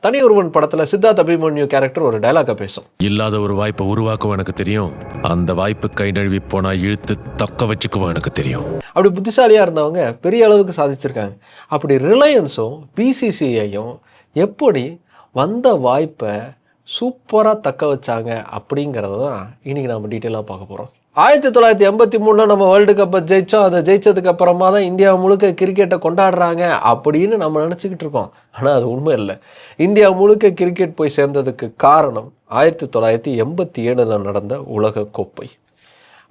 தனி ஒருவன் படத்துல சித்தார்த் அபிமன்யு கேரக்டர் ஒரு டயலாக பேசும். இல்லாத ஒரு வாய்ப்பை உருவாக்குவோம் எனக்கு தெரியும், அந்த வாய்ப்பு கை நழுவி போனா இழுத்து தக்க வச்சுக்குவோம் எனக்கு தெரியும். அப்படி புத்திசாலியா இருந்தவங்க பெரிய அளவுக்கு சாதிச்சிருக்காங்க. அப்படி ரிலையன்ஸும் பிசிசிஐயும் எப்படி வந்த வாய்ப்பை சூப்பராக தக்க வச்சாங்க அப்படிங்கிறத தான் இன்னைக்கு நம்ம டீட்டெயிலாக பார்க்க போகிறோம். 1983 நம்ம வேர்ல்டு கப்பை ஜெயித்தோம். அதை ஜெயிச்சதுக்கு அப்புறமா தான் இந்தியா முழுக்க கிரிக்கெட்டை கொண்டாடுறாங்க அப்படின்னு நம்ம நினச்சிக்கிட்டு இருக்கோம். ஆனால் அது உண்மை இல்லை. இந்தியா முழுக்க கிரிக்கெட் போய் சேர்ந்ததுக்கு காரணம் 1987 நடந்த உலகக்கோப்பை.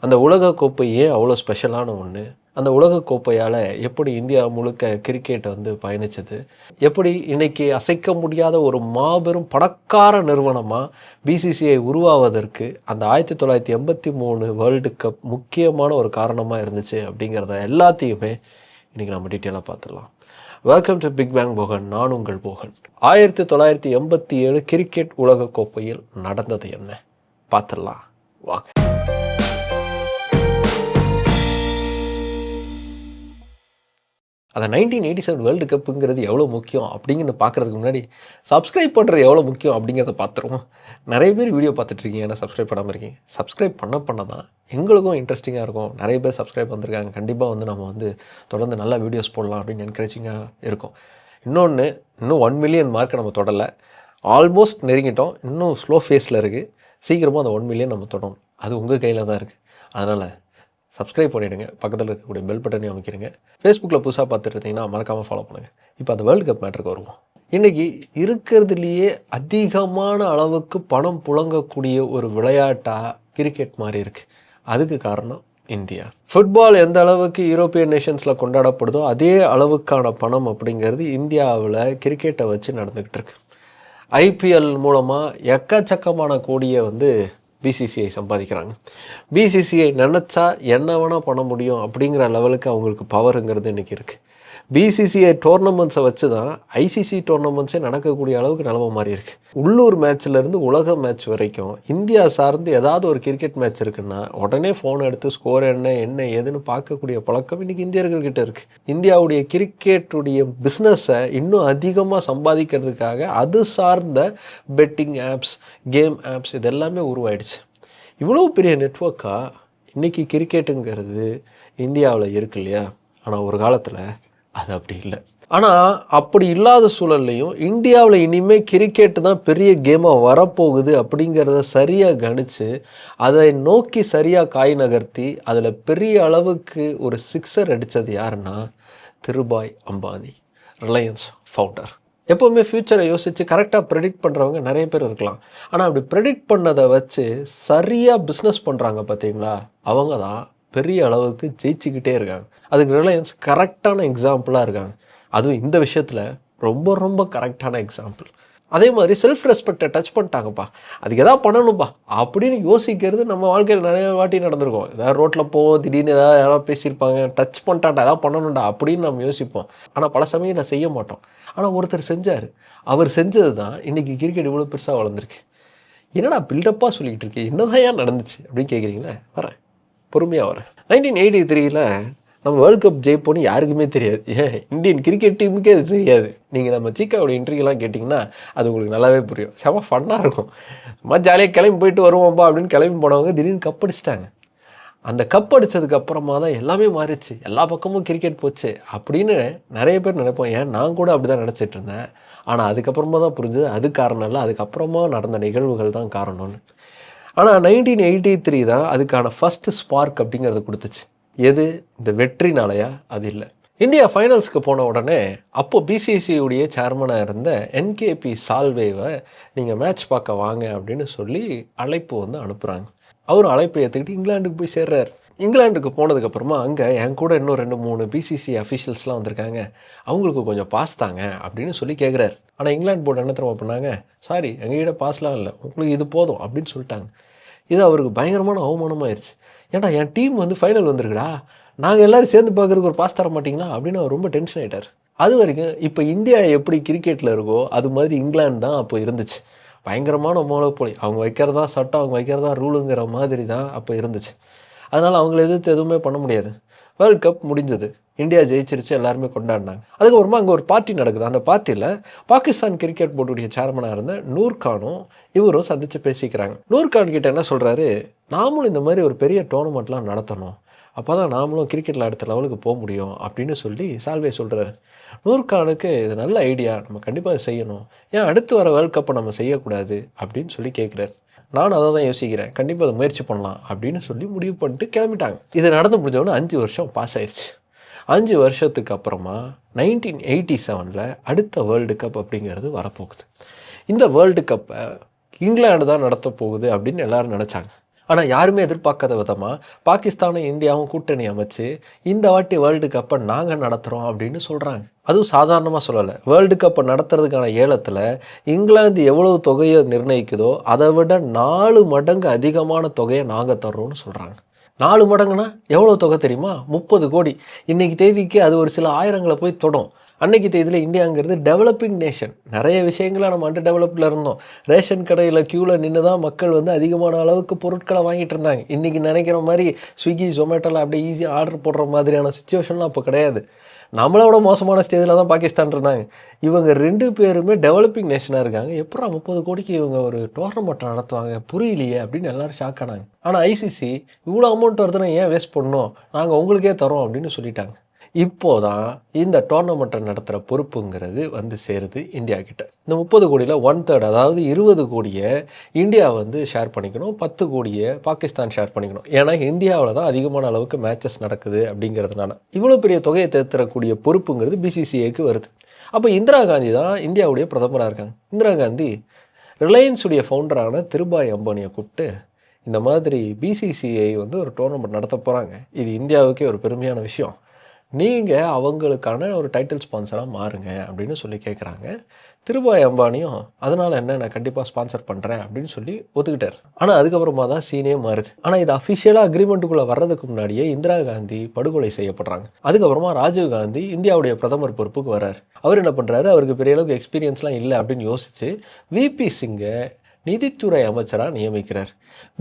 அந்த உலகக்கோப்பை ஏன் அவ்வளோ ஸ்பெஷலான ஒன்று, அந்த உலகக்கோப்பையால் எப்படி இந்தியா முழுக்க கிரிக்கெட் பயணிச்சது, எப்படி இன்னைக்கு அசைக்க முடியாத ஒரு மாபெரும் பணக்கார நிறுவனமாக பிசிசிஐ உருவாவதற்கு அந்த 1983 வேர்ல்டு கப் முக்கியமான ஒரு காரணமாக இருந்துச்சு அப்படிங்கிறத எல்லாத்தையுமே இன்றைக்கி நம்ம டீட்டெயிலாக பார்த்துடலாம். Welcome to big bang Bogan. நான் உங்கள் போகன். 1987 கிரிக்கெட் உலகக்கோப்பையில் நடந்தது என்ன பார்த்துடலாம் வாங்க. அந்த 1987 வேர்ல்டு கப்புங்கிறது எவ்வளோ முக்கியம் அப்படிங்கிறது பார்க்குறதுக்கு முன்னாடி சப்ஸ்கிரைப் பண்ணுறது எவ்வளோ முக்கியம் அப்படிங்கிறத பார்த்துருவோம். நிறைய பேர் வீடியோ பார்த்துட்ருக்கீங்க, ஏன்னா சப்ஸ்கிரைப் பண்ணாமல் இருக்கீங்க. சப்ஸ்கிரைப் பண்ண தான் எங்களுக்கும் இன்ட்ரெஸ்டிங்காக இருக்கும். நிறைய பேர் சப்ஸ்கிரைப் வந்திருக்காங்க. கண்டிப்பாக நம்ம தொடர்ந்து நல்ல வீடியோஸ் போடலாம் அப்படின்னு என்கரேஜிங்காக இருக்கும். இன்னும் 1 மில்லியன் மார்க்கை நம்ம தொடலை. ஆல்மோஸ்ட் நெருங்கிட்டோம். இன்னும் ஸ்லோ ஃபேஸில் இருக்குது. சீக்கிரமாக அந்த 1 மில்லியன் நம்ம தொடரும். அது உங்கள் கையில் தான் இருக்குது. அதனால் சப்ஸ்கிரைப் பண்ணிவிடுங்க. பக்கத்தில் இருக்கக்கூடிய பெல் பட்டனையும் அமைக்கிறீங்க. ஃபேஸ்புக்கில் புதுசாக பார்த்துட்டு இருந்தீங்கன்னா மறக்காமல் ஃபாலோ பண்ணுங்கள். இப்போ அந்த வேர்ல்டு கப் மேட்டருக்கு வருவோம். இன்றைக்கி இருக்கிறதுலையே அதிகமான அளவுக்கு பணம் புழங்கக்கூடிய ஒரு விளையாட்டாக கிரிக்கெட் மாதிரி இருக்குது. அதுக்கு காரணம் இந்தியா. ஃபுட்பால் எந்த அளவுக்கு யூரோப்பியன் நேஷன்ஸில் கொண்டாடப்படுதோ அதே அளவுக்கான பணம் அப்படிங்கிறது இந்தியாவில் கிரிக்கெட்டை வச்சு நடந்துக்கிட்டு இருக்கு. ஐபிஎல் மூலமாக எக்கச்சக்கமான கோடியை பிசிசிஐ சம்பாதிக்கிறாங்க. பிசிசிஐ நினச்சா என்ன வேணால் பண்ண முடியும் அப்படிங்கிற லெவலுக்கு அவங்களுக்கு பவருங்கிறது இன்றைக்கி இருக்குது. பிசிசிஐ டோர்னமெண்ட்ஸை வச்சு தான் ஐசிசி டோர்னமெண்ட்ஸே நடக்கக்கூடிய அளவுக்கு நிலமை மாறி இருக்குது. உள்ளூர் மேட்ச்லேருந்து உலக மேட்ச் வரைக்கும் இந்தியா சார்ந்து ஏதாவது ஒரு கிரிக்கெட் மேட்ச் இருக்குன்னா உடனே ஃபோன் எடுத்து ஸ்கோர் என்ன ஏதுன்னு பார்க்கக்கூடிய பழக்கம் இன்றைக்கி இந்தியர்கள்கிட்ட இருக்குது. இந்தியாவுடைய கிரிக்கெட்டுடைய பிஸ்னஸை இன்னும் அதிகமாக சம்பாதிக்கிறதுக்காக அது சார்ந்த பெட்டிங் ஆப்ஸ், கேம் ஆப்ஸ் இதெல்லாமே உருவாயிடுச்சு. இவ்வளோ பெரிய நெட்வொர்க்காக இன்றைக்கி கிரிக்கெட்டுங்கிறது இந்தியாவில் இருக்கு இல்லையா? ஆனால் ஒரு காலத்தில் அது அப்படி இல்லை. ஆனால் அப்படி இல்லாத சூழல்லையும் இந்தியாவில் இனிமேல் கிரிக்கெட்டு தான் பெரிய கேமாக வரப்போகுது அப்படிங்கிறத சரியாக கணித்து அதை நோக்கி சரியாக காய் நகர்த்தி அதில் பெரிய அளவுக்கு ஒரு சிக்ஸர் அடித்தது யாருன்னா திருபாய் அம்பானி, ரிலையன்ஸ் ஃபவுண்டர். எப்போவுமே ஃப்யூச்சரை யோசித்து கரெக்டாக ப்ரெடிக்ட் பண்ணுறவங்க நிறைய பேர் இருக்கலாம். ஆனால் அப்படி ப்ரெடிக்ட் பண்ணதை வச்சு சரியாக பிஸ்னஸ் பண்ணுறாங்க பார்த்தீங்களா, அவங்க தான் பெரிய அளவுக்கு ஜெயிச்சுக்கிட்டே இருக்காங்க. அதுக்கு ரிலையன்ஸ் கரெக்டான எக்ஸாம்பிளாக இருக்காங்க. அதுவும் இந்த விஷயத்தில் ரொம்ப ரொம்ப கரெக்டான எக்ஸாம்பிள். அதே மாதிரி செல்ஃப் ரெஸ்பெக்டை டச் பண்ணிட்டாங்கப்பா, அதுக்கு எதாவது பண்ணணும்ப்பா அப்படின்னு யோசிக்கிறது நம்ம வாழ்க்கையில் நிறைய வாட்டி நடந்திருக்கோம். ஏதாவது ரோட்டில் போவோம், திடீர்னு யாராவது பேசியிருப்பாங்க, டச் பண்ணிட்டாண்டா எதாவது பண்ணணும்டா அப்படின்னு நம்ம யோசிப்போம். ஆனால் பல சமயம் நான் செய்ய மாட்டோம். ஆனால் ஒருத்தர் செஞ்சார். அவர் செஞ்சது தான் இன்றைக்கி கிரிக்கெட் இவ்வளோ பெருசாக வளர்ந்துருக்கு. என்னடா பில்டப்பாக சொல்லிக்கிட்டு இருக்கேன், என்னதான் ஏன் நடந்துச்சு அப்படின்னு கேட்குறீங்களே, வரேன் பொறுமையாக வரேன். 1983 நம்ம வேர்ல்டு கப் ஜெயிப்போன்னு யாருக்குமே தெரியாது. ஏன் இந்தியன் கிரிக்கெட் டீமுக்கே அது தெரியாது. நீங்கள் நம்ம சீக்காவோட இன்டர்வியூலாம் கேட்டிங்கன்னா அது உங்களுக்கு நல்லாவே புரியும். செம ஃபன்னாக இருக்கும். சும்மா ஜாலியாக கிளம்பி போயிட்டு வருவோம்பா அப்படின்னு கிளம்பி போனவங்க திடீர்னு கப் அடிச்சிட்டாங்க. அந்த கப் அடித்ததுக்கு அப்புறமா தான் எல்லாமே மாறிச்சு, எல்லா பக்கமும் கிரிக்கெட் போச்சு அப்படின்னு நிறைய பேர் நினைப்போம். ஏன் நான் கூட அப்படி தான் நினச்சிட்டு இருந்தேன். ஆனால் அதுக்கப்புறமா தான் புரிஞ்சது அது காரணம் இல்லை, அதுக்கப்புறமா நடந்த நிகழ்வுகள் தான் காரணம்னு. ஆனால் 1983 தான் அதுக்கான ஃபஸ்ட்டு ஸ்பார்க் அப்படிங்கிறத கொடுத்துச்சு. எது? இந்த வெற்றினாலையா? அது இல்லை. இந்தியா ஃபைனல்ஸ்க்கு போன உடனே அப்போது பிசிசியுடைய சேர்மனாக இருந்த என்கேபி சால்வேவை நீங்கள் மேட்ச் பார்க்க வாங்க அப்படின்னு சொல்லி அழைப்பு அனுப்புகிறாங்க. அவரும் அழைப்பை ஏற்றுக்கிட்டு இங்கிலாந்துக்கு போய் சேர்றார். இங்கிலாந்துக்கு போனதுக்கப்புறமா அங்கே என் கூட இன்னும் 2-3 பிசிசி அஃபிஷியல்ஸ்லாம் வந்திருக்காங்க, அவங்களுக்கு கொஞ்சம் பாஸ் தாங்க அப்படின்னு சொல்லி கேட்குறாரு. ஆனால் இங்கிலாந்து போர்டு என்ன தெரியுமா பண்ணாங்க, சாரி எங்ககிட்ட பாஸ்லாம் இல்லை, உங்களுக்கு இது போதும் அப்படின்னு சொல்லிட்டாங்க. இது அவருக்கு பயங்கரமான அவமானமாயிருச்சு. ஏன்னா என் டீம் ஃபைனல் வந்திருக்குடா, நாங்கள் எல்லோரும் சேர்ந்து பார்க்குறதுக்கு ஒரு பாஸ் தர மாட்டிங்களா அப்படின்னு அவர் ரொம்ப டென்ஷன் ஆகிட்டார். அது வரைக்கும் இப்போ இந்தியா எப்படி கிரிக்கெட்டில் இருக்கோ அது மாதிரி இங்கிலாந்து தான் அப்போ இருந்துச்சு. பயங்கரமான மோனோபோலி, அவங்க வைக்கிறதா சட்டம், அவங்க வைக்கிறதா ரூலுங்கிற மாதிரி தான் அப்போ இருந்துச்சு. அதனால் அவங்கள எதிர்த்து எதுவுமே பண்ண முடியாது. வேர்ல்டு கப் முடிஞ்சது. இந்தியா ஜெயிச்சிருச்சு, எல்லாருமே கொண்டாடினாங்க. அதுக்கப்புறமா அங்கே ஒரு பார்ட்டி நடக்குது. அந்த பார்ட்டியில் பாகிஸ்தான் கிரிக்கெட் போர்டுடைய சேர்மனாக இருந்த நூர் கானும் இவரும் சந்தித்து பேசிக்கிறாங்க. நூர் கான் கிட்ட என்ன சொல்கிறாரு, நாமளும் இந்த மாதிரி ஒரு பெரிய டோர்னமெண்ட்லாம் நடத்தணும், அப்போ தான் நாமளும் கிரிக்கெட்டில் அடுத்த லெவலுக்கு போக முடியும் அப்படின்னு சொல்லி சால்வே சொல்கிறாரு. நூர் கானுக்கு இது நல்ல ஐடியா, நம்ம கண்டிப்பாக செய்யணும், ஏன் அடுத்து வர வேர்ல்ட் கப்பை நம்ம செய்யக்கூடாது அப்படின்னு சொல்லி கேட்குறாரு. நானும் அதை தான் யோசிக்கிறேன், கண்டிப்பாக அதை முயற்சி பண்ணலாம் அப்படின்னு சொல்லி முடிவு பண்ணிட்டு கிளம்பிட்டாங்க. இது நடந்து முடிஞ்சவொன்னே 5 வருஷம் பாஸ் ஆயிடுச்சு. 5 வருஷத்துக்கு அப்புறமா 1987 அடுத்த வேர்ல்டு கப் அப்படிங்கிறது வரப்போகுது. இந்த வேர்ல்டு கப்பை இங்கிலாந்து தான் நடத்த போகுது அப்படின்னு எல்லாரும் நினச்சாங்க. ஆனால் யாருமே எதிர்பார்க்காத விதமாக பாகிஸ்தானும் இந்தியாவும் கூட்டணி அமைச்சு இந்த வாட்டி வேர்ல்டு கப்பை நாங்கள் நடத்துகிறோம் அப்படின்னு சொல்கிறாங்க. அதுவும் சாதாரணமாக சொல்லலை. வேர்ல்டு கப்பை நடத்துறதுக்கான ஏலத்தில் இங்கிலாந்து எவ்வளவு தொகையை நிர்ணயிக்குதோ அதை விட 4 மடங்கு அதிகமான தொகையை நாங்கள் தர்றோம்னு சொல்கிறாங்க. 4 மடங்குனா எவ்வளோ தொகை தெரியுமா? 30 கோடி. இன்றைக்கி தேதிக்கு அது ஒரு சில ஆயிரங்களை போய் தொடும். அன்னைக்கு தேதியில் இந்தியாங்கிறது டெவலப்பிங் நேஷன். நிறைய விஷயங்களை நம்ம அண்டர் டெவலப்பில் இருந்தோம். ரேஷன் கடையில் க்யூவில் நின்று தான் மக்கள் அதிகமான அளவுக்கு பொருட்களை வாங்கிட்டு இருந்தாங்க. இன்றைக்கி நினைக்கிற மாதிரி ஸ்விக்கி ஜொமேட்டோவில் அப்படியே ஈஸியாக ஆர்டர் போடுற மாதிரியான சுச்சுவேஷன்லாம் அப்போ கிடையாது. நம்மளோட மோசமான ஸ்டேஜில் தான் பாகிஸ்தான் இருந்தாங்க. இவங்க 2 பேருமே டெவலப்பிங் நேஷனாக இருக்காங்க. எப்படா 30 கோடிக்கு இவங்க ஒரு டோர்னமெண்ட் நடத்துவாங்க, புரியலையே அப்படின்னு எல்லாரும் ஷாக் ஆனாங்க. ஆனால் ஐசிசி இவ்வளோ அமௌண்ட் வருதுன்னா ஏன் வேஸ்ட் பண்ணணும், நாங்கள் உங்களுக்கே தரோம் அப்படின்னு சொல்லிட்டாங்க. இப்போதான் இந்த டோர்னமெண்ட்டை நடத்துகிற பொறுப்புங்கிறது சேருது இந்தியா கிட்ட. இந்த 30 கோடியில் 1/3, அதாவது 20 கோடியை இந்தியா ஷேர் பண்ணிக்கணும், 10 கோடியை பாகிஸ்தான் ஷேர் பண்ணிக்கணும். ஏன்னா இந்தியாவில் தான் அதிகமான அளவுக்கு மேட்சஸ் நடக்குது அப்படிங்கிறதுனால இவ்வளோ பெரிய தொகையை தேர்த்தரக்கூடிய பொறுப்புங்கிறது பிசிசிஐக்கு வருது. அப்போ இந்திரா காந்தி தான் இந்தியாவுடைய பிரதமராக இருக்காங்க. இந்திரா காந்தி ரிலையன்ஸுடைய ஃபவுண்டரான திருபாய் அம்பானியை கூப்பிட்டு இந்த மாதிரி பிசிசிஐ ஒரு டோர்னமெண்ட் நடத்த போகிறாங்க, இது இந்தியாவுக்கே ஒரு பெருமையான விஷயம், நீங்கள் அவங்களுக்கான ஒரு டைட்டில் ஸ்பான்சராக மாறுங்க அப்படின்னு சொல்லி கேட்குறாங்க. திருபாய் அம்பானியும் அதனால் என்ன, நான் கண்டிப்பாக ஸ்பான்சர் பண்ணுறேன் அப்படின்னு சொல்லி ஒத்துக்கிட்டார். ஆனால் அதுக்கப்புறமா தான் சீனே மாறுது. ஆனால் இது அஃபிஷியலாக அக்ரிமெண்ட்டுக்குள்ளே வர்றதுக்கு முன்னாடியே இந்திரா காந்தி படுகொலை செய்யப்படுறாங்க. அதுக்கப்புறமா ராஜீவ் காந்தி இந்தியாவுடைய பிரதமர் பொறுப்புக்கு வர்றார். அவர் என்ன பண்ணுறாரு, அவருக்கு பெரிய அளவுக்கு எக்ஸ்பீரியன்ஸ்லாம் இல்லை அப்படின்னு யோசித்து விபி சிங்கை நிதித்துறை அமைச்சராக நியமிக்கிறார்.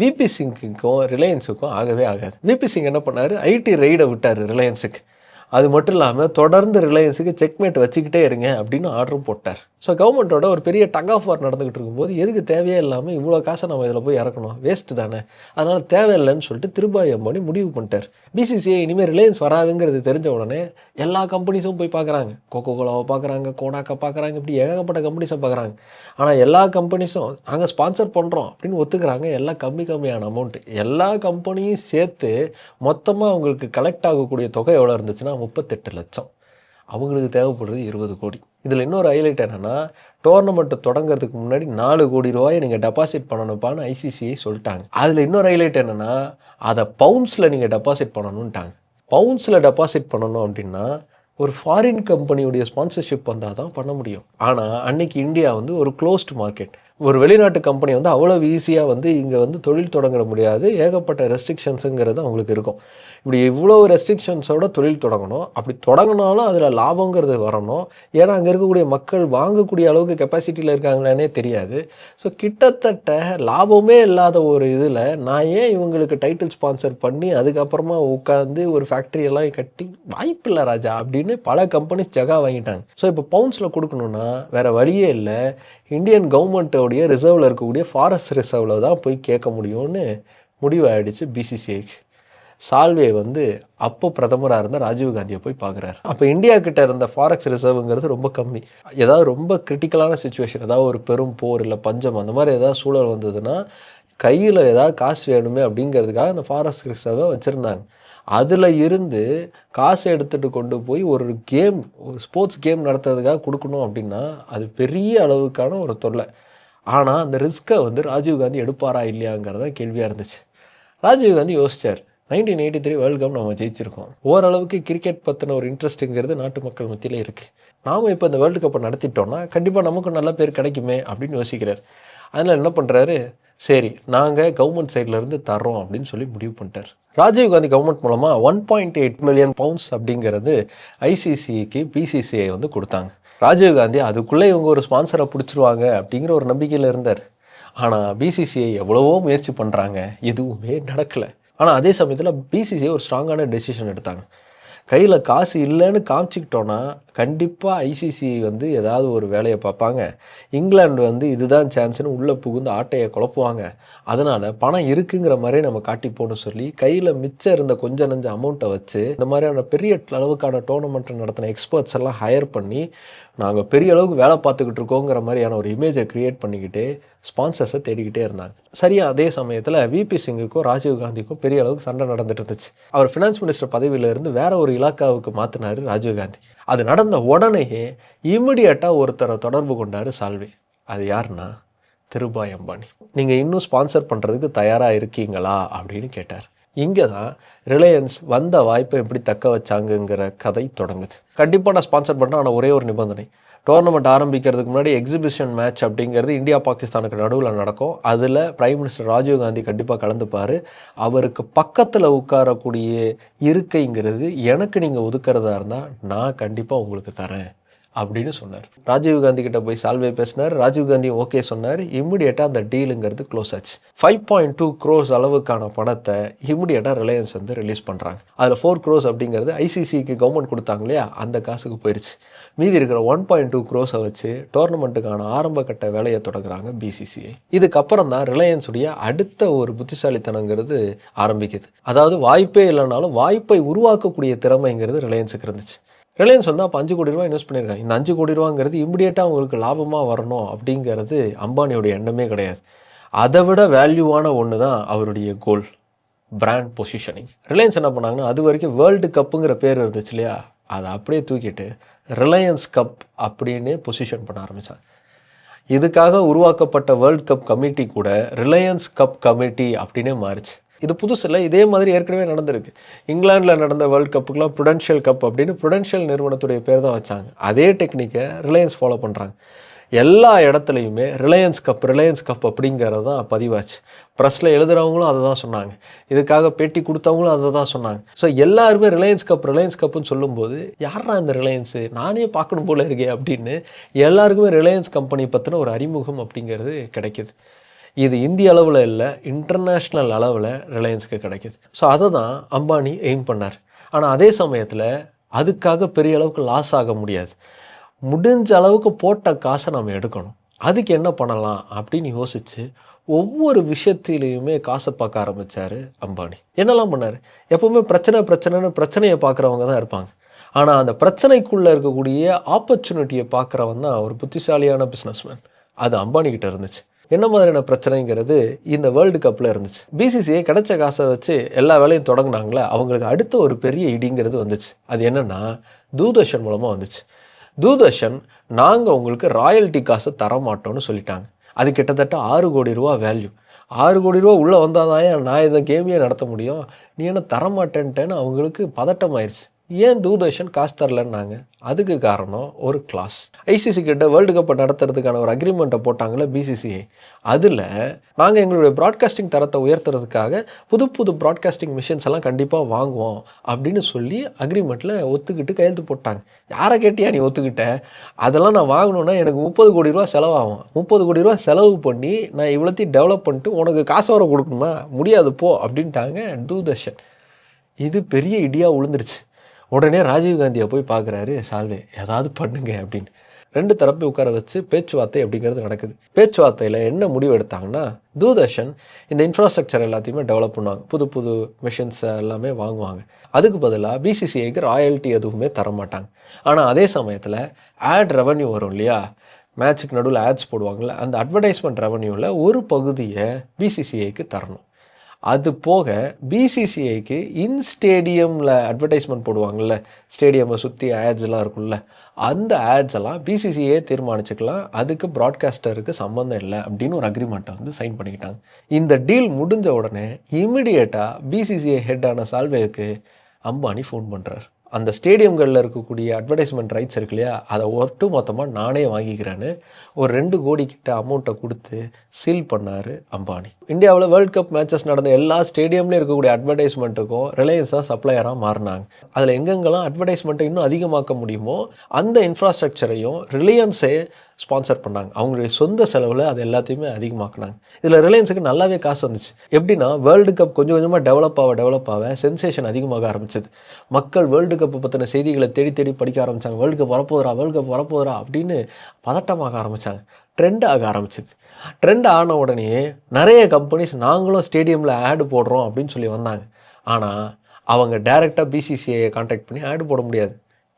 விபி சிங்குக்கும் ரிலையன்ஸுக்கும் ஆகவே ஆகாது. விபி சிங் என்ன பண்ணார், ஐடி ரெய்டை விட்டார் ரிலையன்ஸுக்கு. அது மட்டும் இல்லாமல் தொடர்ந்து ரிலையன்ஸுக்கு செக்மேட் வச்சுக்கிட்டே இருங்க அப்படின்னு ஆர்டரும் போட்டார். ஸோ கவர்மெண்ட்டோட ஒரு பெரிய டக் ஆஃப் வார் நடந்துகிட்டு இருக்கும்போது எதுக்கு தேவையே இல்லாமல் இவ்வளோ காசை நம்ம இதில் போய் இறக்கணும், வேஸ்ட்டு தானே, அதனால் தேவையில்லைன்னு சொல்லிட்டு திருபாய் அம்பானி முடிவு பண்ணிட்டார். பிசிசிஐ இனிமேல் ரிலையன்ஸ் வராதுங்கிறது தெரிஞ்ச உடனே எல்லா கம்பெனிஸும் போய் பார்க்குறாங்க. கோகோ கோலாவை பார்க்குறாங்க, கோடாக்கை பார்க்குறாங்க, இப்படி ஏகப்பட்ட கம்பெனிஸை பார்க்குறாங்க. ஆனால் எல்லா கம்பெனிஸும் நாங்கள் ஸ்பான்சர் பண்ணுறோம் அப்படின்னு ஒத்துக்கிறாங்க. எல்லாம் கம்மியான அமௌண்ட்டு. எல்லா கம்பெனியும் சேர்த்து மொத்தமாக அவங்களுக்கு கலெக்ட் ஆகக்கூடிய தொகை எவ்வளோ இருந்துச்சுன்னா 38 லட்சம். அவங்களுக்கு தேவைப்படுறது 20 கோடி. இதில் இன்னொரு ஹைலைட் என்னென்னா, டோர்னமெண்ட்டு தொடங்கிறதுக்கு முன்னாடி 4 கோடி ரூபாயை நீங்கள் டெபாசிட் பண்ணணுப்பான்னு ஐசிசிஐ சொல்லிட்டாங்க. அதில் இன்னொரு ஹைலைட் என்னென்னா, அதை பவுண்ட்ஸில் நீங்கள் டெபாசிட் பண்ணணுன்ட்டாங்க. பவுண்ட்ஸில் டெபாசிட் பண்ணணும் அப்படின்னா ஒரு ஃபாரின் கம்பெனியுடைய ஸ்பான்சர்ஷிப் வந்தால் தான் பண்ண முடியும். ஆனால் அன்னைக்கு இந்தியா ஒரு க்ளோஸ்டு மார்க்கெட். ஒரு வெளிநாட்டு கம்பெனி அவ்வளோ ஈஸியாக இங்கே தொழில் தொடங்க முடியாது. ஏகப்பட்ட ரெஸ்ட்ரிக்ஷன்ஸுங்கிறது அவங்களுக்கு இருக்கும். இப்படி இவ்வளோ ரெஸ்ட்ரிக்ஷன்ஸோட தொழில் தொடங்கணும். அப்படி தொடங்கினாலும் அதில் லாபங்கிறது வரணும். ஏன்னா அங்கே இருக்கக்கூடிய மக்கள் வாங்கக்கூடிய அளவுக்கு கெப்பாசிட்டியில் இருக்காங்களானே தெரியாது. ஸோ கிட்டத்தட்ட லாபமே இல்லாத ஒரு இதில் நான் ஏன் இவங்களுக்கு டைட்டில் ஸ்பான்சர் பண்ணி அதுக்கப்புறமா உட்காந்து ஒரு ஃபேக்ட்ரியெல்லாம் கட்டி, வாய்ப்பில்லை ராஜா அப்படின்னு பல கம்பெனிஸ் ஜகா வாங்கிட்டாங்க. ஸோ இப்போ பவுண்ட்ஸில் கொடுக்கணுன்னா வேறு வழியே இல்லை. இந்தியன் கவர்மெண்ட்டோடைய ரிசர்வில் இருக்கக்கூடிய ஃபாரஸ்ட் ரிசர்வில் தான் போய் கேட்க முடியும்னு முடிவு ஆகிடுச்சு பிசிசிஐக்கு. சால்வே அப்போ பிரதமராக இருந்த ராஜீவ் காந்தியை போய் பார்க்குறாரு. அப்போ இந்தியா கிட்ட இருந்த ஃபாரெக்ஸ் ரிசர்வுங்கிறது ரொம்ப கம்மி. ஏதாவது ரொம்ப கிரிட்டிக்கலான சுச்சுவேஷன், ஏதாவது ஒரு பெரும் போர் இல்லை பஞ்சம், அந்த மாதிரி ஏதாவது சூழல் வந்ததுன்னா கையில் ஏதாவது காசு வேணுமே அப்படிங்கிறதுக்காக அந்த ஃபாரெஸ்ட் ரிசர்வை வச்சுருந்தாங்க. அதில் இருந்து காசு எடுத்துகிட்டு கொண்டு போய் ஒரு ஸ்போர்ட்ஸ் கேம் நடத்துறதுக்காக கொடுக்கணும் அப்படின்னா அது பெரிய அளவுக்கான ஒரு தொல்லை. ஆனால் அந்த ரிஸ்க்கை ராஜீவ் காந்தி எடுப்பாரா இல்லையாங்கிறத கேள்வியாக இருந்துச்சு. ராஜீவ் காந்தி யோசிச்சார், 1983 வேர்ல்டு கப் நம்ம ஜெயிச்சிருக்கோம். ஓரளவுக்கு கிரிக்கெட் பற்றின ஒரு இன்ட்ரெஸ்ட்டுங்கிறது நாட்டு மக்கள் மத்தியில் இருக்குது. நாம் இப்போ இந்த வேர்ல்டு கப்பை நடத்திட்டோம்னா கண்டிப்பாக நமக்கு நல்ல பேர் கிடைக்குமே அப்படின்னு யோசிக்கிறார். அதில் என்ன பண்ணுறாரு, சரி நாங்கள் கவர்மெண்ட் சைட்லேருந்து தர்றோம் அப்படின்னு சொல்லி முடிவு பண்ணிட்டார். ராஜீவ் காந்தி கவர்மெண்ட் மூலமாக 1.8 மில்லியன் பவுண்ட்ஸ் அப்படிங்கிறது ஐசிசிக்கு பிசிசிஐ கொடுத்தாங்க. ராஜீவ் காந்தி அதுக்குள்ளே இவங்க ஒரு ஸ்பான்சரை பிடிச்சிருவாங்க அப்படிங்கிற ஒரு நம்பிக்கையில் இருந்தார். ஆனால் பிசிசிஐ எவ்வளவோ முயற்சி பண்ணுறாங்க, எதுவுமே நடக்கலை. ஆனால் அதே சமயத்தில் பிசிசிஐ ஒரு ஸ்ட்ராங்கான டெசிஷன் எடுத்தாங்க. கையில் காசு இல்லைன்னு காமிச்சிக்கிட்டோன்னா கண்டிப்பாக ஐசிசி வந்து ஏதாவது ஒரு வேலையை பார்ப்பாங்க. இங்கிலாந்து வந்து இதுதான் சான்ஸ்னு உள்ளே புகுந்து ஆட்டையை குழப்புவாங்க. அதனால் பணம் இருக்குங்கிற மாதிரி நம்ம காட்டிப்போன்னு சொல்லி கையில் மிச்சம் இருந்த கொஞ்சம் நஞ்ச அமௌண்ட்டை வச்சு இந்த மாதிரியான பெரிய அளவுக்கான டோர்னமெண்ட்டை நடத்தின எக்ஸ்பர்ட்ஸ் எல்லாம் ஹையர் பண்ணி நாங்கள் பெரிய அளவுக்கு வேலை பார்த்துக்கிட்டு இருக்கோங்கிற மாதிரியான ஒரு இமேஜை க்ரியேட் பண்ணிக்கிட்டு ஸ்பான்சர்ஸை தேடிக்கிட்டே இருந்தாங்க. சரியாக அதே சமயத்தில் விபி சிங்குக்கும் ராஜீவ் காந்திக்கும் பெரிய அளவுக்கு சண்டை நடந்துட்டு இருந்துச்சு. அவர் ஃபினான்ஸ் மினிஸ்டர் பதவியிலிருந்து வேற ஒரு இலாக்காவுக்கு மாற்றினார் ராஜீவ் காந்தி. அது நடந்த உடனேயே இமிடியேட்டாக ஒருத்தரை தொடர்பு கொண்டார் சால்வே. அது யாருன்னா திருபாய் அம்பானி. நீங்கள் இன்னும் ஸ்பான்சர் பண்ணுறதுக்கு தயாராக இருக்கீங்களா அப்படின்னு கேட்டார். இங்கே தான் ரிலையன்ஸ் வந்த வாய்ப்பை எப்படி தக்க வச்சாங்கங்கிற கதை தொடங்குது. கண்டிப்பாக நான் ஸ்பான்சர் பண்ணுறேன், ஆனால் ஒரே ஒரு நிபந்தனை. டோர்னமெண்ட் ஆரம்பிக்கிறதுக்கு முன்னாடி எக்ஸிபிஷன் மேட்ச் அப்படிங்கிறது இந்தியா பாகிஸ்தானுக்கு நடுவில் நடக்கும். அதில் பிரைம் மினிஸ்டர் ராஜீவ் காந்தி கண்டிப்பாக கலந்துப்பார். அவருக்கு பக்கத்தில் உட்காரக்கூடிய இருக்கைங்கிறது எனக்கு நீங்கள் ஒதுக்கிறதா இருந்தால் நான் கண்டிப்பாக உங்களுக்கு தரேன் அப்படின்னு சொன்னார். ராஜீவ் காந்தி கிட்ட போய் சால்வே பேசினார். ராஜீவ் காந்தி ஓகே சொன்னார். இம்மிடியேட்டாக அந்த டீலுங்கிறது க்ளோஸ் ஆச்சு. 5.2 crores அளவுக்கான பணத்தை இம்மிடியேட்டாக ரிலையன்ஸ் வந்து ரிலீஸ் பண்ணுறாங்க. அதில் 4 crores அப்படிங்கிறது ஐசிசிக்கு கவர்மெண்ட் கொடுத்தாங்க இல்லையா, அந்த காசுக்கு போயிடுச்சு. மீதி இருக்கிற 1.2 crores வச்சு டோர்னமெண்ட்டுக்கான ஆரம்ப கட்ட வேலையை தொடங்குறாங்க பிசிசிஐ. இதுக்கப்புறம் தான் ரிலையன்ஸுடைய அடுத்த ஒரு புத்திசாலித்தனங்கிறது ஆரம்பிக்குது. அதாவது வாய்ப்பே இல்லைனாலும் வாய்ப்பை உருவாக்கக்கூடிய திறமைங்கிறது ரிலையன்ஸுக்கு இருந்துச்சு. ரிலையன்ஸ் வந்து அப்போ 5 கோடி ரூபா இன்வெஸ்ட் பண்ணியிருக்காங்க. இந்த 5 கோடி ரூபாங்கிறது இம்மிடியேட்டாக அவங்களுக்கு லாபமாக வரணும் அப்படிங்கிறது அம்பானியோடைய எண்ணமே கிடையாது. அதை விட வேல்யூவான ஒன்று தான் அவருடைய கோல், பிராண்ட் பொசிஷனிங். ரிலையன்ஸ் என்ன பண்ணாங்கன்னா, அது வரைக்கும் வேர்ல்டு கப்புங்கிற பேர் இருந்துச்சு இல்லையா, அதை அப்படியே தூக்கிட்டு ரிலையன்ஸ் கப் அப்படின்னு பொசிஷன் பண்ண ஆரம்பித்தாங்க. இதுக்காக உருவாக்கப்பட்ட வேர்ல்டு கப் கமிட்டி கூட ரிலையன்ஸ் கப் கமிட்டி அப்படின்னே மாறிச்சு. இது புதுசு இல்லை, இதே மாதிரி ஏற்கனவே நடந்திருக்கு. இங்கிலாண்டில் நடந்த வேர்ல்டு கப்புக்கெலாம் ப்ருடென்ஷியல் கப் அப்படின்னு ப்ருடென்ஷியல் நிறுவனத்துடைய பேர் தான் வச்சாங்க. அதே டெக்னிக்கை ரிலையன்ஸ் ஃபாலோ பண்ணுறாங்க. எல்லா இடத்துலையுமே ரிலையன்ஸ் கப் அப்படிங்கிறது தான் பதிவாச்சு. ப்ரெஸ்ஸில் எழுதுகிறவங்களும் அதை தான் சொன்னாங்க, இதுக்காக பேட்டி கொடுத்தவங்களும் அதை தான் சொன்னாங்க. ஸோ எல்லாருமே ரிலையன்ஸ் கப்புன்னு சொல்லும்போது யாரா இந்த ரிலையன்ஸு, நானே பார்க்கணும் போல இருக்கே அப்படின்னு எல்லாருக்குமே ரிலையன்ஸ் கம்பெனி பற்றின ஒரு அறிமுகம் அப்படிங்கிறது கிடைக்கிது. இது இந்திய அளவில் இல்லை, இன்டர்நேஷ்னல் அளவில் ரிலையன்ஸுக்கு கிடைக்கிது. ஸோ அதை தான் அம்பானி எய்ம் பண்ணார். ஆனால் அதே சமயத்தில் அதுக்காக பெரிய அளவுக்கு லாஸ் ஆக முடியாது. முடிஞ்ச அளவுக்கு போட்ட காசை நம்ம எடுக்கணும். அதுக்கு என்ன பண்ணலாம் அப்படின்னு யோசித்து ஒவ்வொரு விஷயத்திலையுமே காசை பார்க்க ஆரம்பித்தார் அம்பானி. என்னெல்லாம் பண்ணார்? எப்போவுமே பிரச்சனைன்னு பிரச்சனையை பார்க்குறவங்க தான் இருப்பாங்க. ஆனால் அந்த பிரச்சனைக்குள்ளே இருக்கக்கூடிய ஆப்பர்ச்சுனிட்டியை பார்க்குறவன் தான் ஒரு புத்திசாலியான பிஸ்னஸ்மேன். அது அம்பானிக்கிட்ட இருந்துச்சு. என்ன மாதிரியான பிரச்சனைங்கிறது இந்த வேர்ல்டு கப்பில் இருந்துச்சு. பிசிசிஐ கிடைச்ச காசை வச்சு எல்லா வேலையும் தொடங்கினாங்களே, அவங்களுக்கு அடுத்த ஒரு பெரிய இடிங்கிறது வந்துச்சு. அது என்னென்னா தூர்தர்ஷன் மூலமாக வந்துச்சு. தூர்தர்ஷன் நாங்கள் உங்களுக்கு ராயல்ட்டி காசை தரமாட்டோன்னு சொல்லிட்டாங்க. அது கிட்டத்தட்ட 6 கோடி ரூபா வேல்யூ. 6 கோடி ரூபா உள்ளே வந்தால் தான் நான் இதை கேமையே நடத்த முடியும், நீ என்ன தரமாட்டேன்ட்டேன்னு அவங்களுக்கு பதட்டமாயிருச்சு. ஏன் தூர்தர்ஷன் காசு தரலன்னாங்க? அதுக்கு காரணம் ஒரு கிளாஸ். ஐசிசி கிட்ட வேர்ல்டு கப்பை நடத்துறதுக்கான ஒரு அக்ரிமெண்ட்டை போட்டாங்களே பிசிசிஐ, அதில் நாங்கள் எங்களுடைய ப்ராட்காஸ்டிங் தரத்தை உயர்த்துறதுக்காக புது ப்ராட்காஸ்டிங் மிஷின்ஸ் எல்லாம் கண்டிப்பாக வாங்குவோம் அப்படின்னு சொல்லி அக்ரிமெண்ட்டில் ஒத்துக்கிட்டு கையெழுத்து போட்டாங்க. யாரை கேட்டியா நீ ஒத்துக்கிட்ட? அதெல்லாம் நான் வாங்கணுன்னா எனக்கு 30 கோடி ரூபா செலவாகும். 30 கோடி ரூபா செலவு பண்ணி நான் இவ்வளோத்தையும் டெவலப் பண்ணிட்டு உனக்கு காசு வர கொடுக்கணுமா? முடியாது போ அப்படின்ட்டாங்க தூர்தர்ஷன். இது பெரிய இடியாக விழுந்துருச்சு. உடனே ராஜீவ் காந்தியை போய் பார்க்குறாரு சால்வே, ஏதாவது பண்ணுங்க அப்படின்னு. 2 தரப்பு உட்கார வச்சு பேச்சுவார்த்தை அப்படிங்கிறது நடக்குது. பேச்சுவார்த்தையில் என்ன முடிவு எடுத்தாங்கன்னா, தூர்தர்ஷன் இந்த இன்ஃப்ராஸ்ட்ரக்சர் எல்லாத்தையுமே டெவலப் பண்ணுவாங்க, புது மிஷின்ஸ் எல்லாமே வாங்குவாங்க. அதுக்கு பதிலாக பிசிசிஐக்கு ராயல்ட்டி எதுவுமே தரமாட்டாங்க. ஆனால் அதே சமயத்தில் ஆட் ரெவன்யூ வரும் இல்லையா, மேட்சுக்கு நடுவில் ஆட்ஸ் போடுவாங்கள்ல, அந்த அட்வர்டைஸ்மெண்ட் ரெவன்யூவில் ஒரு பகுதியை பிசிசிஐக்கு தரணும். அது போக பிசிசிஐக்கு ஸ்டேடியமில் அட்வர்டைஸ்மெண்ட் போடுவாங்கள்ல, ஸ்டேடியமை சுற்றி ஆட்ஸ்லாம் இருக்குல்ல, அந்த ஆட்ஸ் எல்லாம் பிசிசிஐ தீர்மானிச்சுக்கலாம், அதுக்கு ப்ராட்காஸ்டருக்கு சம்மந்தம் இல்லை அப்படின்னு ஒரு அக்ரிமெண்ட்டை வந்து சைன் பண்ணிக்கிட்டாங்க. இந்த டீல் முடிஞ்ச உடனே இமிடியேட்டாக பிசிசிஐ ஹெட்டான சால்வேக்கு அம்பானி ஃபோன் பண்ணுறார். அந்த ஸ்டேடியம்களில் இருக்கக்கூடிய அட்வர்டைஸ்மெண்ட் ரைட்ஸ் இருக்கு இல்லையா, அதை ஒட்டு மொத்தமாக நானே வாங்கிக்கிறேன்னு ஒரு 2 கோடி கிட்ட அமௌண்ட்டை கொடுத்து சீல் பண்ணார் அம்பானி. இந்தியாவில் வேர்ல்டு கப் மேட்சஸ் நடந்த எல்லா ஸ்டேடியம்லேயும் இருக்கக்கூடிய அட்வர்டைஸ்மெண்ட்டுக்கும் ரிலையன்ஸ் தான் சப்ளையராக மாறினாங்க. அதில் எங்கெங்கெல்லாம் அட்வர்டைஸ்மெண்ட்டை இன்னும் அதிகமாக்க முடியுமோ அந்த இன்ஃப்ராஸ்ட்ரக்சரையும் ரிலையன்ஸே ஸ்பான்சர் பண்ணாங்க. அவங்களுடைய சொந்த செலவில் அது எல்லாத்தையுமே அதிகமாக்குனாங்க. இதில் ரிலையன்ஸுக்கு நல்லாவே காசு வந்துச்சு. எப்படின்னா வேர்ல்டு கப் கொஞ்சம் கொஞ்சமாக டெவலப் ஆக சென்சேஷன் அதிகமாக ஆரம்பிச்சது. மக்கள் வேர்ல்டு கப் பற்றின செய்திகளை தேடி தேடி படிக்க ஆரம்பித்தாங்க. வேர்ல்டு கப் வரப்போகுதுரா அப்படின்னு பதட்டமாக ஆரம்பித்தாங்க. ட்ரெண்ட் ஆக ஆரம்பிச்சிது. ட்ரெண்ட் ஆன உடனே நிறைய கம்பெனிஸ் நாங்களும் ஸ்டேடியமில் ஆடு போடுறோம் அப்படின்னு சொல்லி வந்தாங்க. ஆனால் அவங்க டைரெக்டாக பிசிசிஐயை கான்டாக்ட் பண்ணி ஆடு போட முடியாது.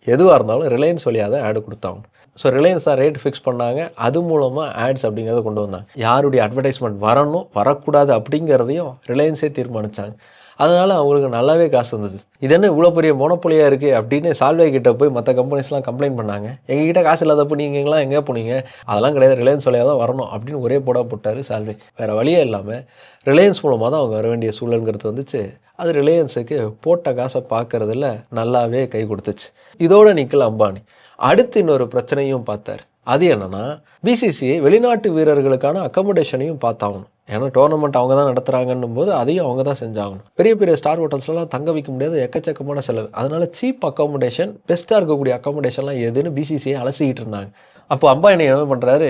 எதுவாக இருந்தாலும் ரிலையன்ஸ் வழியாக தான் ஆடு கொடுத்தாங்க. ஸோ ரிலையன்ஸ் தான் ரேட் ஃபிக்ஸ் பண்ணாங்க. அது மூலமாக ஆட்ஸ் அப்படிங்கிறத கொண்டு வந்தாங்க. யாருடைய அட்வர்டைஸ்மெண்ட் வரணும் வரக்கூடாது அப்படிங்கிறதையும் ரிலையன்ஸே தீர்மானித்தாங்க. அதனால் அவங்களுக்கு நல்லாவே காசு வந்தது. இது என்ன இவ்வளோ பெரிய மோனோபொலியாக இருக்குது அப்படின்னு சால்வே கிட்ட போய் மற்ற கம்பெனிஸ்லாம் கம்ப்ளைண்ட் பண்ணாங்க. எங்ககிட்ட காசு இல்லாதப்போ நீங்களாம் எங்கே போனீங்க? அதெல்லாம் கிடையாது, ரிலையன்ஸ் வழியாக தான் வரணும் அப்படின்னு ஒரே போட்டார் சால்வே. வேறு வழியே இல்லாமல் ரிலையன்ஸ் மூலமாக தான் அவங்க வர வேண்டிய சூழலுங்கிறது வந்துச்சு. அது ரிலையன்ஸுக்கு போட்ட காசை பார்க்கறதுல நல்லாவே கை கொடுத்துச்சு. இதோட நிக்கல அம்பானி. அடுத்து இன்னொரு பிரச்சனையும் பார்த்தார். அது என்னன்னா பிசிசிஐ வெளிநாட்டு வீரர்களுக்கான அக்கமடேஷனையும் பார்த்தாகணும். ஏன்னா டோர்னமெண்ட் அவங்க தான் நடத்துகிறாங்கன்னும் போது அதையும் அவங்க தான் செஞ்சாகணும். பெரிய பெரிய ஸ்டார் ஹோட்டல்ஸ்லாம் தங்க வைக்க முடியாது, எக்கச்சக்கமான செலவு. அதனால சீப் அக்காமடேஷன், பெஸ்ட்டாக இருக்கக்கூடிய அக்காமடேஷன்லாம் எதுன்னு பிசிசிஐ அலசிக்கிட்டு இருந்தாங்க. அப்போ அம்பானி என்ன பண்ணுறாரு,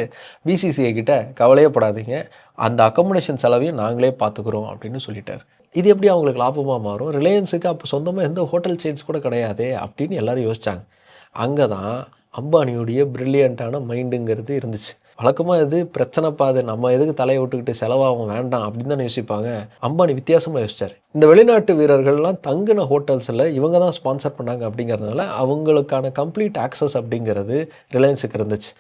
பிசிசிஐ கிட்ட கவலையே படாதீங்க, அந்த அக்காமடேஷன் செலவையும் நாங்களே பார்த்துக்குறோம் அப்படின்னு சொல்லிட்டார். இது எப்படி அவங்களுக்கு லாபமாக மாறும்? ரிலையன்ஸுக்கு அப்போ சொந்தமாக எந்த ஹோட்டல் செயின்ஸ் கூட கிடையாதே அப்படின்னு எல்லாரும் யோசித்தாங்க. அங்கே தான் அம்பானியுடைய ப்ரில்லியண்ட்டான மைண்டுங்கிறது இருந்துச்சு. வழக்கமாக இது பிரச்சனை பாது, நம்ம எதுக்கு தலையை விட்டுக்கிட்டு செலவாகும் வேண்டாம் அப்படின்னு தானே யோசிப்பாங்க. அம்பானி வித்தியாசமாக யோசிச்சார். இந்த வெளிநாட்டு வீரர்கள்லாம் தங்கின ஹோட்டல்ஸில் இவங்க தான் ஸ்பான்சர் பண்ணாங்க அப்படிங்கிறதுனால அவங்களுக்கான கம்ப்ளீட் ஆக்சஸ் அப்படிங்கிறது ரிலையன்ஸுக்கு இருந்துச்சு.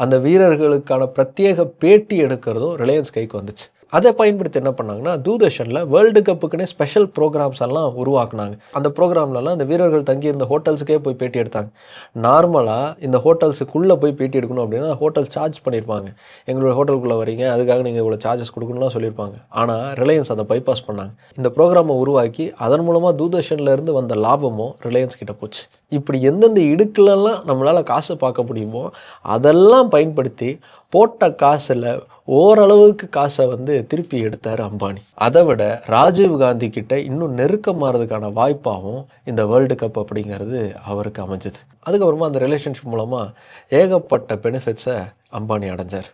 அந்த வீரர்களுக்கான பிரத்யேக பேட்டி எடுக்கிறதும் ரிலையன்ஸ் கைக்கு வந்துச்சு. அதை பயன்படுத்தி என்ன பண்ணாங்கன்னா தூர்தர்ஷனில் வேர்ல்டு கப்புக்குன்னே ஸ்பெஷல் ப்ரோக்ராம்ஸ் எல்லாம் உருவாக்குனாங்க. அந்த ப்ரோக்ராம்லலாம் அந்த வீரர்கள் தங்கியிருந்த ஹோட்டல்ஸுக்கே போய் பேட்டி எடுத்தாங்க. நார்மலாக இந்த ஹோட்டல்ஸுக்குள்ளே போய் பேட்டி எடுக்கணும் அப்படின்னா ஹோட்டல் சார்ஜ் பண்ணியிருப்பாங்க. எங்களோட ஹோட்டலுக்குள்ளே வரீங்க, அதுக்காக நீங்கள் இவ்வளோ சார்ஜஸ் கொடுக்கணும்லாம் சொல்லியிருப்பாங்க. ஆனால் ரிலையன்ஸ் அதை பைபாஸ் பண்ணாங்க. இந்த ப்ரோக்ராமை உருவாக்கி அதன் மூலமாக தூர்தர்ஷன்லேருந்து வந்த லாபமும் ரிலையன்ஸ் கிட்ட போச்சு. இப்படி எந்தெந்த இடுக்குலலாம் நம்மளால் காசு பார்க்க முடியுமோ அதெல்லாம் பயன்படுத்தி போட்ட காசில் ஓரளவுக்கு காசை திருப்பி எடுத்தார் அம்பானி. அதை விட ராஜீவ்காந்தி கிட்ட இன்னும் நெருக்கமாகிறதுக்கான வாய்ப்பாகவும் இந்த வேர்ல்டு கப் அப்படிங்கிறது அவருக்கு அமைஞ்சது. அதுக்கப்புறமா அந்த ரிலேஷன்ஷிப் மூலமாக ஏகப்பட்ட பெனிஃபிட்ஸை அம்பானி அடைஞ்சார்.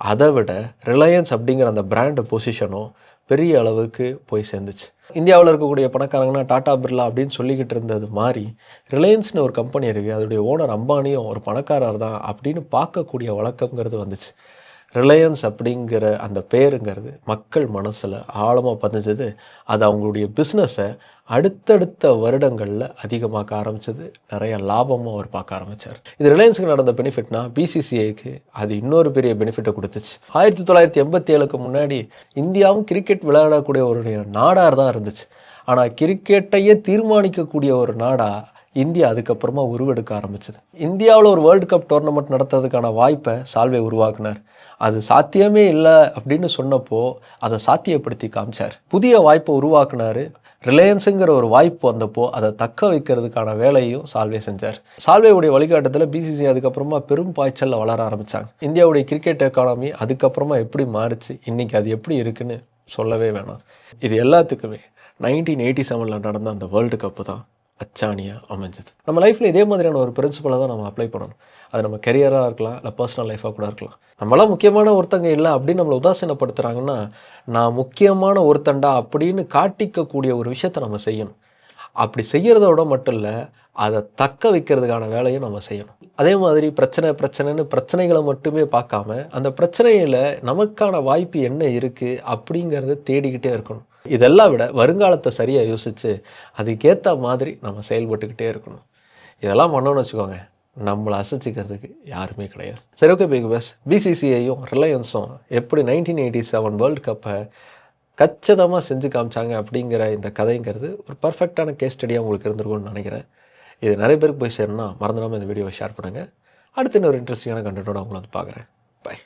அதை விட ரிலையன்ஸ் அப்படிங்கிற அந்த பிராண்டு பொசிஷனும் பெரிய அளவுக்கு போய் சேர்ந்துச்சு. இந்தியாவில் இருக்கக்கூடிய பணக்காரங்கன்னா டாடா பிர்லா அப்படின்னு சொல்லிக்கிட்டு இருந்தது மாதிரி ரிலையன்ஸ்னு ஒரு கம்பெனி இருக்குது, அதோடைய ஓனர் அம்பானியும் ஒரு பணக்காரர் தான் அப்படின்னு பார்க்கக்கூடிய வழக்கங்கிறது வந்துச்சு. ரிலையன்ஸ் அப்படிங்கிற அந்த பேருங்கிறது மக்கள் மனசில் ஆழமாக பதிஞ்சது. அது அவங்களுடைய பிஸ்னஸை அடுத்தடுத்த வருடங்களில் அதிகமாக்க ஆரம்பித்தது. நிறைய லாபமும் அவர் பார்க்க ஆரம்பித்தார். இது ரிலையன்ஸுக்கு நடந்த பெனிஃபிட்னா பிசிசிஐக்கு அது இன்னொரு பெரிய பெனிஃபிட்டை கொடுத்துச்சு. 1987க்கு முன்னாடி இந்தியாவும் கிரிக்கெட் விளையாடக்கூடிய ஒரு நாடாக தான் இருந்துச்சு. ஆனால் கிரிக்கெட்டையே தீர்மானிக்கக்கூடிய ஒரு நாடாக இந்தியா அதுக்கப்புறமா உருவெடுக்க ஆரம்பிச்சது. இந்தியாவில் ஒரு வேர்ல்டு கப் டோர்னமெண்ட் நடத்துறதுக்கான வாய்ப்பை சால்வே உருவாக்குனார். அது சாத்தியமே இல்லை அப்படின்னு சொன்னப்போ அதை சாத்தியப்படுத்தி காமிச்சார். புதிய வாய்ப்பை உருவாக்குனார். ரிலையன்ஸுங்கிற ஒரு வாய்ப்பு வந்தப்போ அதை தக்க வைக்கிறதுக்கான வேலையும் சால்வே செஞ்சார். சால்வேவுடைய வழிகாட்டத்தில் பிசிசி அதுக்கப்புறமா பெரும் பாய்ச்சலில் வளர ஆரம்பித்தாங்க. இந்தியாவுடைய கிரிக்கெட் எக்கானமி அதுக்கப்புறமா எப்படி மாறிச்சு, இன்றைக்கி அது எப்படி இருக்குன்னு சொல்லவே வேணாம். இது எல்லாத்துக்குமே 1987 நடந்த அந்த வேர்ல்டு கப்பு தான் அச்சாணியாக அமைஞ்சது. நம்ம லைஃப்பில் இதே மாதிரியான ஒரு பிரின்சிபலை தான் நம்ம அப்ளை பண்ணணும். அது நம்ம கெரியராக இருக்கலாம், இல்லை பர்சனல் லைஃபாக கூட இருக்கலாம். நம்மளாம் முக்கியமான ஒருத்தங்க இல்லை அப்படின்னு நம்மளை உதாசீனப்படுத்துகிறாங்கன்னா நான் முக்கியமான ஒருத்தண்டா அப்படின்னு காட்டிக்கக்கூடிய ஒரு விஷயத்தை நம்ம செய்யணும். அப்படி செய்கிறதோட மட்டும் இல்லை, அதை தக்க வைக்கிறதுக்கான வேலையும் நம்ம செய்யணும். அதே மாதிரி பிரச்சனைன்னு பிரச்சனைகளை மட்டுமே பார்க்காம அந்த பிரச்சனையில் நமக்கான வாய்ப்பு என்ன இருக்குது அப்படிங்கிறத தேடிக்கிட்டே இருக்கணும். இதெல்லாம் விட வருங்காலத்தை சரியாக யோசித்து அதுக்கேற்ற மாதிரி நம்ம செயல்பட்டுக்கிட்டே இருக்கணும். இதெல்லாம் பண்ணோன்னு வச்சுக்கோங்க, நம்மளை அசைச்சிக்கிறதுக்கு யாருமே கிடையாது. சரி, ஓகே பிக் பாஸ். பிசிசிஐயும் ரிலையன்ஸும் எப்படி 1987 வேர்ல்டு கப்பை கச்சிதமாக செஞ்சு காமிச்சாங்க அப்படிங்கிற இந்த கதைங்கிறது ஒரு பர்ஃபெக்டான கேஸ் ஸ்டடியாக உங்களுக்கு இருந்திருக்கும்னு நினைக்கிறேன். இது நிறைய பேருக்கு போய் சேரணும்னா மறந்துடாமல் இந்த வீடியோவை ஷேர் பண்ணுங்கள். அடுத்து இன்னொரு இன்ட்ரெஸ்டிங்கான கண்டென்ட்டோட உங்களை பார்க்குறேன். பை.